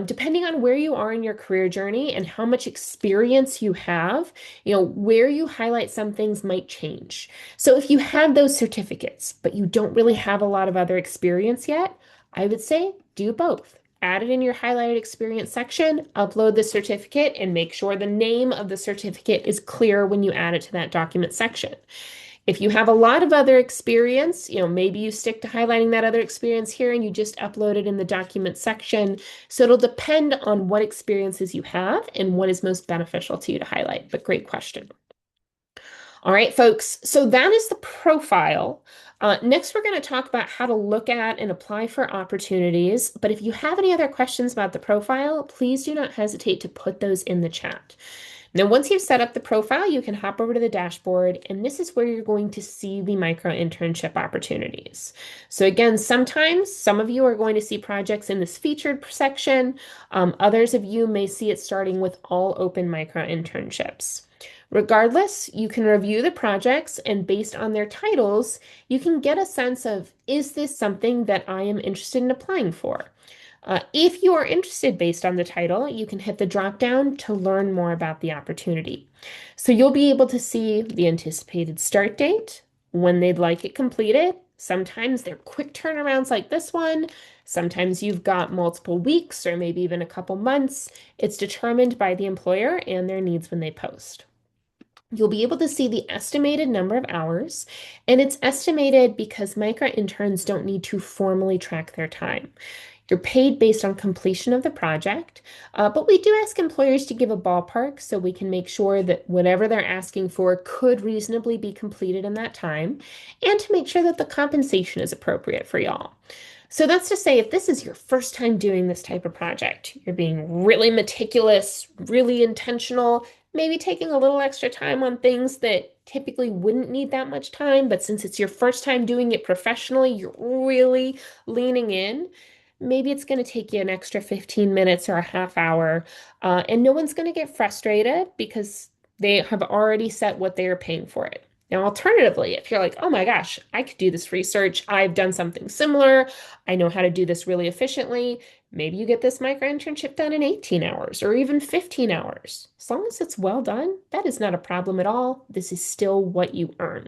Depending on where you are in your career journey and how much experience you have, where you highlight some things might change. So if you have those certificates, but you don't really have a lot of other experience yet, I would say do both. Add it in your highlighted experience section, upload the certificate, and make sure the name of the certificate is clear when you add it to that document section. If you have a lot of other experience, maybe you stick to highlighting that other experience here and you just upload it in the document section. So it'll depend on what experiences you have and what is most beneficial to you to highlight. But great question. All right, folks. So that is the profile. Next, we're going to talk about how to look at and apply for opportunities. But if you have any other questions about the profile, please do not hesitate to put those in the chat. Now, once you've set up the profile, you can hop over to the dashboard, and this is where you're going to see the micro internship opportunities. So again, sometimes some of you are going to see projects in this featured section. Others of you may see it starting with all open micro internships. Regardless, you can review the projects, and based on their titles, you can get a sense of, is this something that I am interested in applying for? If you are interested based on the title, you can hit the drop down to learn more about the opportunity. So you'll be able to see the anticipated start date, when they'd like it completed. Sometimes they're quick turnarounds like this one. Sometimes you've got multiple weeks or maybe even a couple months. It's determined by the employer and their needs when they post. You'll be able to see the estimated number of hours, and it's estimated because micro interns don't need to formally track their time. You're paid based on completion of the project, but we do ask employers to give a ballpark so we can make sure that whatever they're asking for could reasonably be completed in that time, and to make sure that the compensation is appropriate for y'all. So that's to say, if this is your first time doing this type of project, you're being really meticulous, really intentional, maybe taking a little extra time on things that typically wouldn't need that much time, but since it's your first time doing it professionally, you're really leaning in. Maybe it's going to take you an extra 15 minutes or a half hour, and no one's going to get frustrated because they have already set what they are paying for it. Now, alternatively, if you're like, oh my gosh, I could do this research, I've done something similar, I know how to do this really efficiently, maybe you get this micro internship done in 18 hours or even 15 hours. As long as it's well done, that is not a problem at all. This is still what you earn.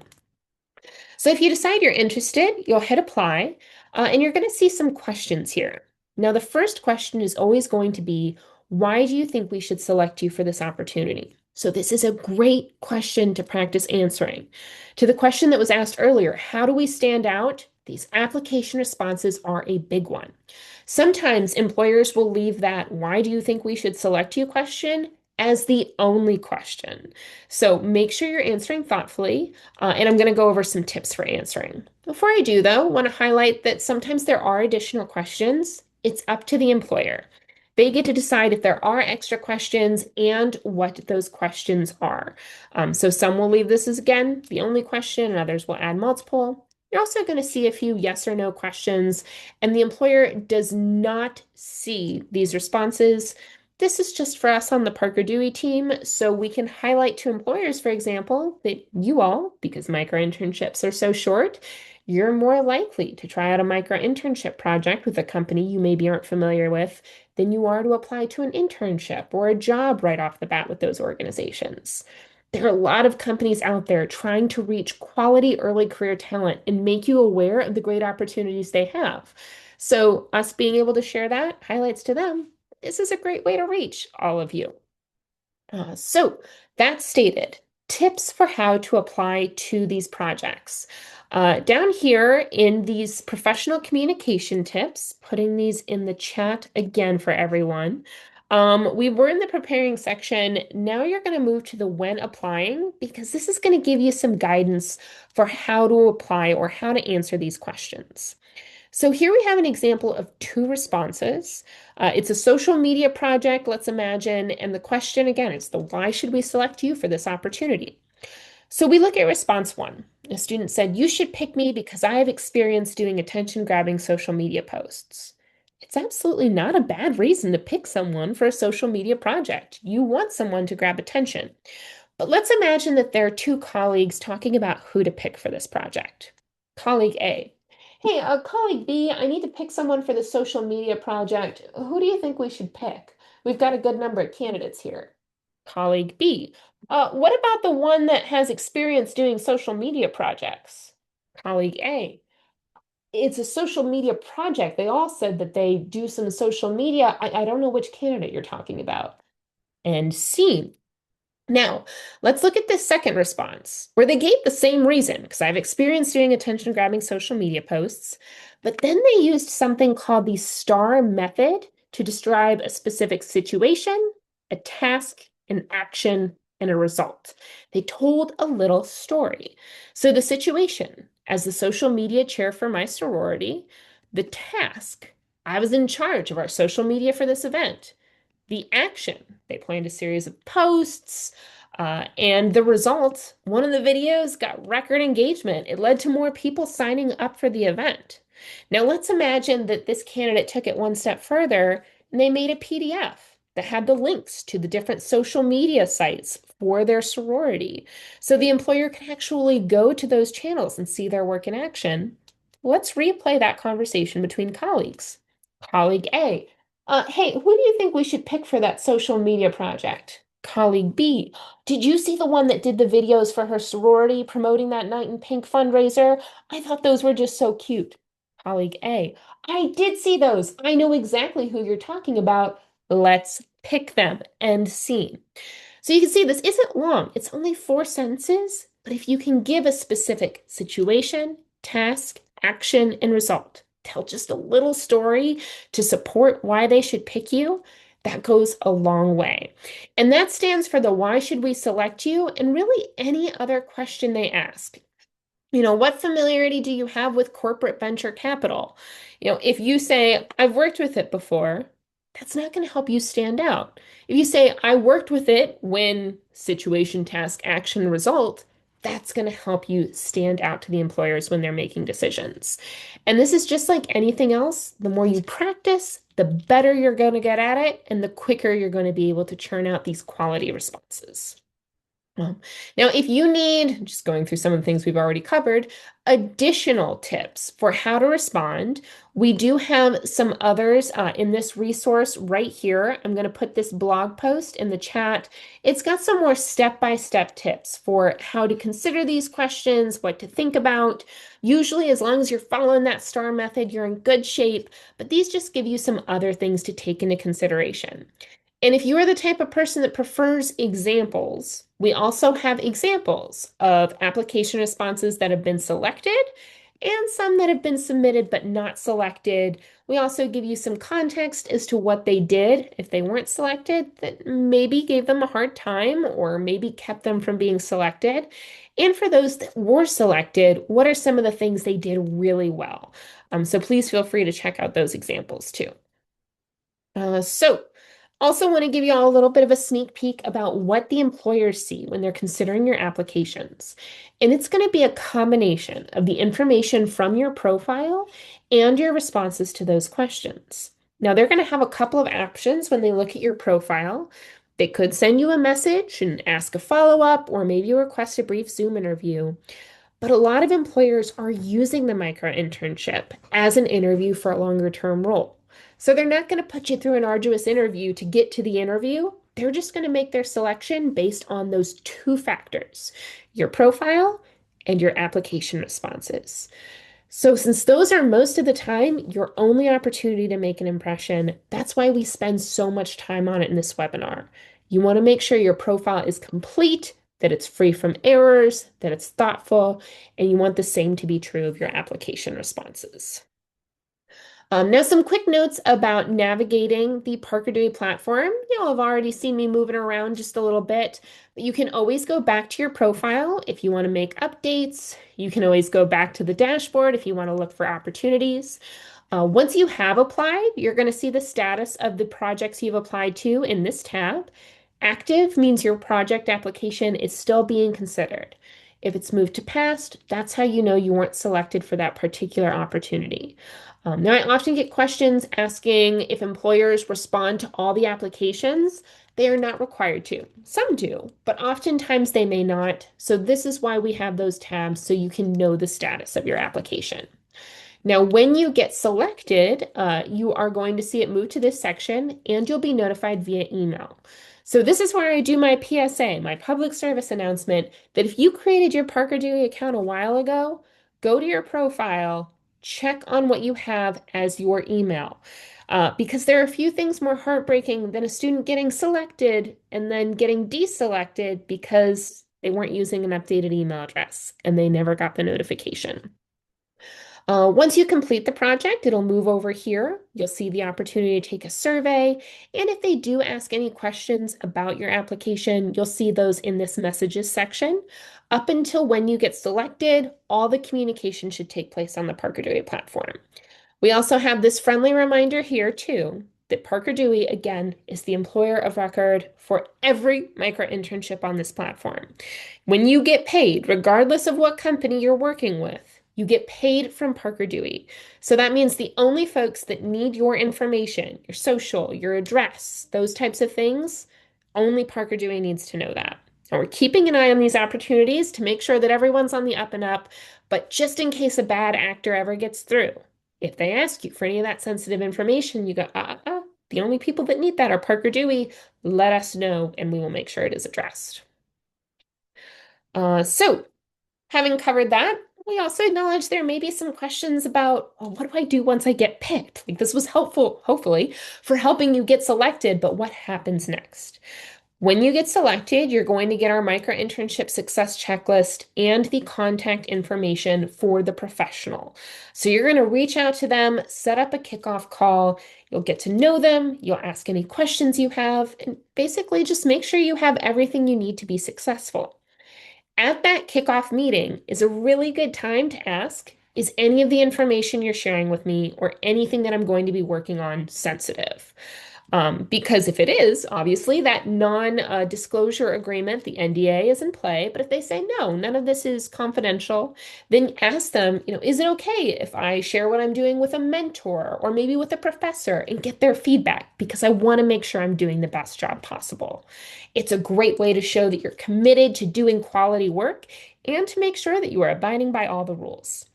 So if you decide you're interested, you'll hit apply, and you're going to see some questions here. Now, the first question is always going to be, why do you think we should select you for this opportunity? So this is a great question to practice answering. To the question that was asked earlier, how do we stand out? These application responses are a big one. Sometimes employers will leave that, why do you think we should select you question as the only question. So make sure you're answering thoughtfully, and I'm going to go over some tips for answering. Before I do, though, I want to highlight that sometimes there are additional questions. It's up to the employer. They get to decide if there are extra questions and what those questions are. So some will leave this as, again, the only question, and others will add multiple. You're also going to see a few yes or no questions, and the employer does not see these responses. This is just for us on the Parker Dewey team, so we can highlight to employers, for example, that you all, because micro internships are so short, you're more likely to try out a micro internship project with a company you maybe aren't familiar with than you are to apply to an internship or a job right off the bat with those organizations. There are a lot of companies out there trying to reach quality early career talent and make you aware of the great opportunities they have. So, us being able to share that highlights to them, this is a great way to reach all of you. So, that stated, tips for how to apply to these projects. Down here in these professional communication tips, putting these in the chat again for everyone. We were in the preparing section. Now you're going to move to the when applying because this is going to give you some guidance for how to apply or how to answer these questions. So here we have an example of two responses. It's a social media project, let's imagine, and the question again is the why should we select you for this opportunity? So we look at response one. A student said, you should pick me because I have experience doing attention-grabbing social media posts. It's absolutely not a bad reason to pick someone for a social media project. You want someone to grab attention. But let's imagine that there are two colleagues talking about who to pick for this project. Colleague A. Hey, colleague B, I need to pick someone for the social media project. Who do you think we should pick? We've got a good number of candidates here. Colleague B. What about the one that has experience doing social media projects? Colleague A. It's a social media project. They all said that they do some social media. I don't know which candidate you're talking about. And C. Now, let's look at this second response, where they gave the same reason, because I've experienced doing attention-grabbing social media posts, but then they used something called the STAR method to describe a specific situation, a task, an action, and a result. They told a little story. So the situation, as the social media chair for my sorority, the task, I was in charge of our social media for this event. The action, they planned a series of posts, and the result, one of the videos got record engagement. It led to more people signing up for the event. Now, let's imagine that this candidate took it one step further and they made a PDF that had the links to the different social media sites for their sorority. So the employer can actually go to those channels and see their work in action. Let's replay that conversation between colleagues. Colleague A, hey, who do you think we should pick for that social media project? Colleague B, did you see the one that did the videos for her sorority promoting that Night in Pink fundraiser? I thought those were just so cute. Colleague A, I did see those. I know exactly who you're talking about. Let's pick them. End scene. So you can see this isn't long. It's only 4 sentences, but if you can give a specific situation, task, action, and result, tell just a little story to support why they should pick you, that goes a long way. And that stands for the why should we select you and really any other question they ask. What familiarity do you have with corporate venture capital? If you say, I've worked with it before, that's not going to help you stand out. If you say, I worked with it when situation, task, action, result, that's going to help you stand out to the employers when they're making decisions. And this is just like anything else. The more you practice, the better you're going to get at it, and the quicker you're going to be able to churn out these quality responses. Um, Now, if you need, just going through some of the things we've already covered, additional tips for how to respond, we do have some others in this resource right here. I'm going to put this blog post in the chat. It's got some more step-by-step tips for how to consider these questions, what to think about. Usually, as long as you're following that STAR method, you're in good shape, but these just give you some other things to take into consideration. And if you are the type of person that prefers examples, we also have examples of application responses that have been selected and some that have been submitted but not selected. We also give you some context as to what they did if they weren't selected that maybe gave them a hard time or maybe kept them from being selected. And for those that were selected, what are some of the things they did really well? So please feel free to check out those examples too. Also want to give you all a little bit of a sneak peek about what the employers see when they're considering your applications. And it's going to be a combination of the information from your profile and your responses to those questions. Now, they're going to have a couple of options when they look at your profile. They could send you a message and ask a follow-up, or maybe request a brief Zoom interview. But a lot of employers are using the micro-internship as an interview for a longer term role. So they're not going to put you through an arduous interview to get to the interview. They're just going to make their selection based on those two factors, your profile and your application responses. So since those are most of the time your only opportunity to make an impression, that's why we spend so much time on it in this webinar. You want to make sure your profile is complete, that it's free from errors, that it's thoughtful, and you want the same to be true of your application responses. Now, some quick notes about navigating the Parker Dewey platform. You'll have already seen me moving around just a little bit, but you can always go back to your profile if you want to make updates. You can always go back to the dashboard if you want to look for opportunities. Once you have applied, you're going to see the status of the projects you've applied to in this tab. Active means your project application is still being considered. If it's moved to past, that's how you know you weren't selected for that particular opportunity. Now, I often get questions asking if employers respond to all the applications. They are not required to. Some do, but oftentimes they may not. So this is why we have those tabs so you can know the status of your application. Now, when you get selected, you are going to see it move to this section and you'll be notified via email. So this is where I do my PSA, my public service announcement, that if you created your Parker Dewey account a while ago, go to your profile, check on what you have as your email. Because there are a few things more heartbreaking than a student getting selected and then getting deselected because they weren't using an updated email address and they never got the notification. Once you complete the project, it'll move over here. You'll see the opportunity to take a survey. And if they do ask any questions about your application, you'll see those in this messages section. Up until when you get selected, all the communication should take place on the Parker Dewey platform. We also have this friendly reminder here too, that Parker Dewey, again, is the employer of record for every micro internship on this platform. When you get paid, regardless of what company you're working with, you get paid from Parker Dewey. So that means the only folks that need your information, your social, your address, those types of things, only Parker Dewey needs to know that. And we're keeping an eye on these opportunities to make sure that everyone's on the up and up, but just in case a bad actor ever gets through, if they ask you for any of that sensitive information, you go, the only people that need that are Parker Dewey. Let us know, and we will make sure it is addressed. So, having covered that, we also acknowledge there may be some questions about, well, what do I do once I get picked? Like this was helpful, hopefully, for helping you get selected, but what happens next? When you get selected, you're going to get our micro internship success checklist and the contact information for the professional. So you're going to reach out to them, set up a kickoff call. You'll get to know them. You'll ask any questions you have, and basically just make sure you have everything you need to be successful. At that kickoff meeting is a really good time to ask, is any of the information you're sharing with me or anything that I'm going to be working on sensitive? Because if it is, obviously that non-disclosure agreement, the NDA, is in play. But if they say, no, none of this is confidential, then ask them, is it okay if I share what I'm doing with a mentor or maybe with a professor and get their feedback? Because I want to make sure I'm doing the best job possible. It's a great way to show that you're committed to doing quality work and to make sure that you are abiding by all the rules.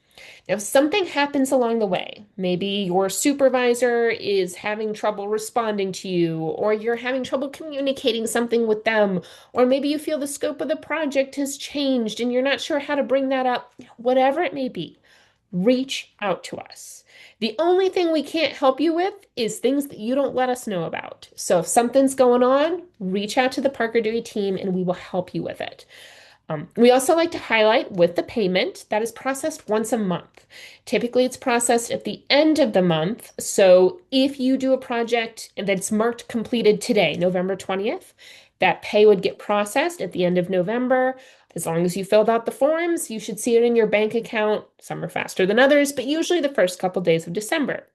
Now, if something happens along the way, maybe your supervisor is having trouble responding to you, or you're having trouble communicating something with them, or maybe you feel the scope of the project has changed and you're not sure how to bring that up, whatever it may be, reach out to us. The only thing we can't help you with is things that you don't let us know about. So if something's going on, reach out to the Parker Dewey team and we will help you with it. We also like to highlight with the payment that is processed once a month. Typically, it's processed at the end of the month. So if you do a project that's marked completed today, November 20th, that pay would get processed at the end of November. As long as you filled out the forms, you should see it in your bank account. Some are faster than others, but usually the first couple days of December.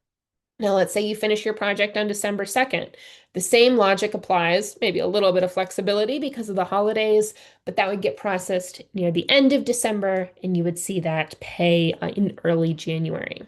Now, let's say you finish your project on December 2nd. The same logic applies, maybe a little bit of flexibility because of the holidays, but that would get processed near the end of December, and you would see that pay in early January.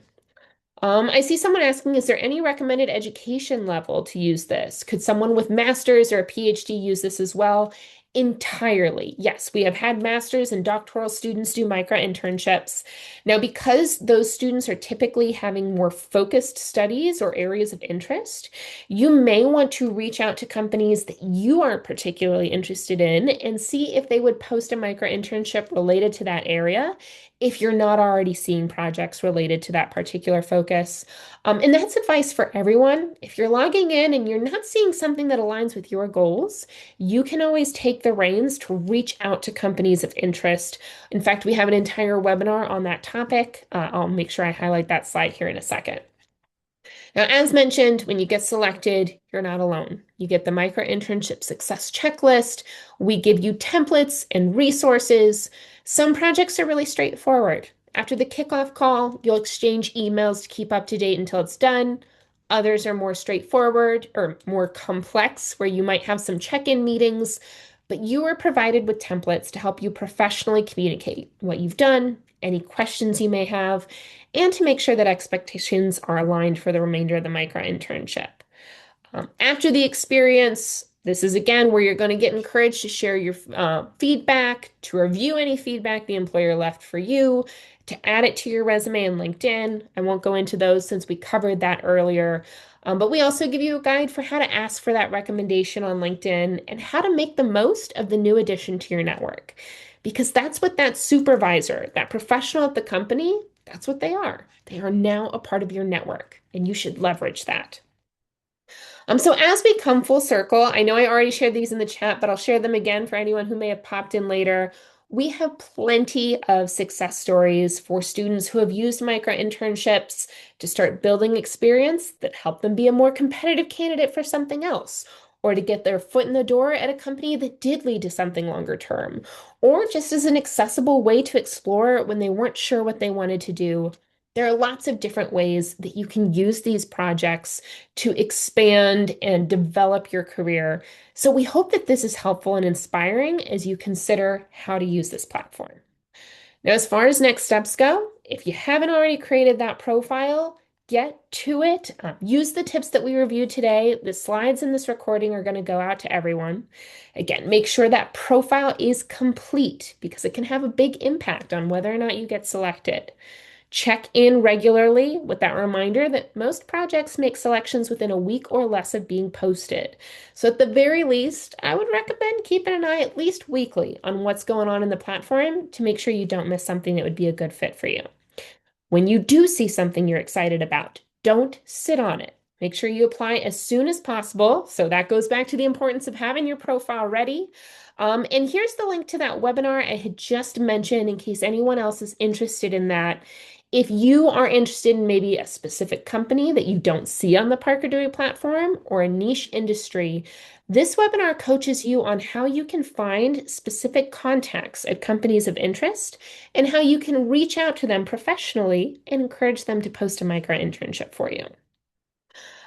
I see someone asking, is there any recommended education level to use this? Could someone with master's or a PhD use this as well? Entirely. Yes, we have had master's and doctoral students do micro internships. Now, because those students are typically having more focused studies or areas of interest, you may want to reach out to companies that you aren't particularly interested in and see if they would post a micro internship related to that area if you're not already seeing projects related to that particular focus. And that's advice for everyone. If you're logging in and you're not seeing something that aligns with your goals, you can always take the reins to reach out to companies of interest. In fact, we have an entire webinar on that topic. I'll make sure I highlight that slide here in a second. Now, as mentioned, when you get selected, you're not alone. You get the micro internship success checklist. We give you templates and resources. Some projects are really straightforward. After the kickoff call, you'll exchange emails to keep up to date until it's done. Others are more straightforward or more complex, where you might have some check-in meetings, but you are provided with templates to help you professionally communicate what you've done, any questions you may have, and to make sure that expectations are aligned for the remainder of the micro internship. After the experience, this is again where you're going to get encouraged to share your feedback, to review any feedback the employer left for you, to add it to your resume and LinkedIn. I won't go into those since we covered that earlier. But we also give you a guide for how to ask for that recommendation on LinkedIn and how to make the most of the new addition to your network. Because that's what that supervisor, that professional at the company, that's what they are. They are now a part of your network, and you should leverage that. So as we come full circle, I know I already shared these in the chat, but I'll share them again for anyone who may have popped in later. We have plenty of success stories for students who have used micro internships to start building experience that help them be a more competitive candidate for something else, or to get their foot in the door at a company that did lead to something longer term, or just as an accessible way to explore when they weren't sure what they wanted to do. There are lots of different ways that you can use these projects to expand and develop your career. So we hope that this is helpful and inspiring as you consider how to use this platform. Now, as far as next steps go, if you haven't already created that profile, get to it. Use the tips that we reviewed today. The slides in this recording are going to go out to everyone. Again, make sure that profile is complete because it can have a big impact on whether or not you get selected. Check in regularly with that reminder that most projects make selections within a week or less of being posted. So, at the very least, I would recommend keeping an eye at least weekly on what's going on in the platform to make sure you don't miss something that would be a good fit for you. When you do see something you're excited about, don't sit on it. Make sure you apply as soon as possible. So that goes back to the importance of having your profile ready. And here's the link to that webinar I had just mentioned in case anyone else is interested in that. If you are interested in maybe a specific company that you don't see on the Parker Dewey platform or a niche industry, this webinar coaches you on how you can find specific contacts at companies of interest and how you can reach out to them professionally and encourage them to post a micro internship for you.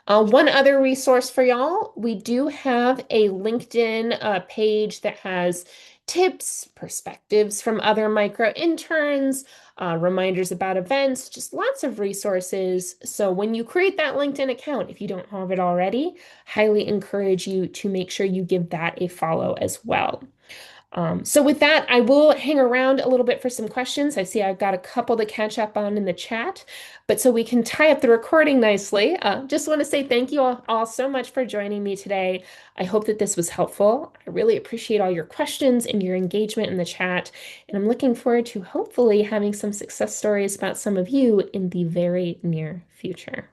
One other resource for y'all, we do have a LinkedIn page that has tips, perspectives from other micro interns, reminders about events, just lots of resources. So when you create that LinkedIn account, if you don't have it already, highly encourage you to make sure you give that a follow as well. So with that, I will hang around a little bit for some questions. I see I've got a couple to catch up on in the chat, but so we can tie up the recording nicely, just want to say thank you all so much for joining me today. I hope that this was helpful. I really appreciate all your questions and your engagement in the chat, and I'm looking forward to hopefully having some success stories about some of you in the very near future.